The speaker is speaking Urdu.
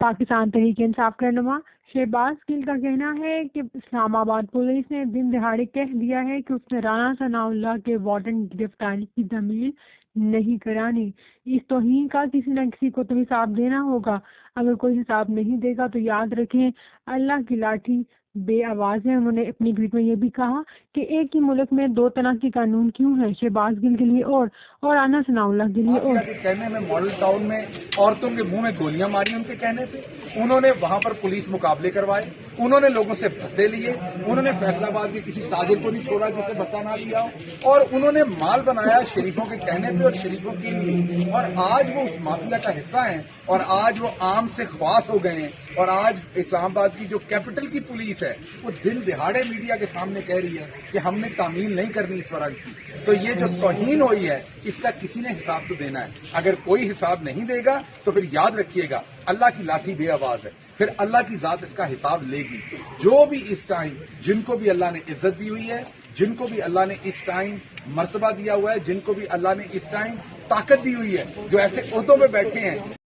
پاکستان تحریک انصاف کے رہنما شہباز گل کا کہنا ہے کہ اسلام آباد پولیس نے دن دہاڑے کہہ دیا ہے کہ اس نے رانا ثناء اللہ کے وارنٹ گرفتاری کی تمویل نہیں کرانی۔ اس توہین کا کسی نہ کسی کو تو حساب دینا ہوگا۔ اگر کوئی حساب نہیں دے گا تو یاد رکھیں اللہ کی لاٹھی بے آواز ہے۔ انہوں نے اپنی ٹویٹ میں یہ بھی کہا کہ ایک ہی ملک میں دو طلاق کی قانون کیوں ہے، شہباز گل کے لیے اور رانا ثناء اللہ کے لیے اور۔ کے کہنے میں ماڈل ٹاؤن میں عورتوں کے منہ میں گولیاں ماری ان کے کہنے پہ، انہوں نے وہاں پر پولیس مقابلے کروائے، انہوں نے لوگوں سے بھتے لیے، انہوں نے فیصل آباد کے کسی تاجر کو نہیں چھوڑا جسے بھتا نہ لیا ہو، اور انہوں نے مال بنایا شریفوں کے کہنے پہ اور شریفوں کے لیے، اور آج وہ اس مافیا کا حصہ ہیں اور آج وہ عام سے خواص ہو گئے ہیں، اور آج اسلام آباد کی جو کیپٹل کی پولیس ہے وہ دن دہاڑے میڈیا کے سامنے کہہ رہی ہے کہ ہم نے تعمیل نہیں کرنی اس فرق کی۔ تو یہ جو توہین ہوئی ہے اس کا کسی نے حساب تو دینا ہے۔ اگر کوئی حساب نہیں دے گا تو پھر یاد رکھیے گا اللہ کی لاٹھی بے آواز ہے، پھر اللہ کی ذات اس کا حساب لے گی۔ جو بھی اس ٹائم جن کو بھی اللہ نے عزت دی ہوئی ہے، جن کو بھی اللہ نے اس ٹائم مرتبہ دیا ہوا ہے، جن کو بھی اللہ نے اس ٹائم طاقت دی ہوئی ہے، جو ایسے عہدوں پہ بیٹھے ہیں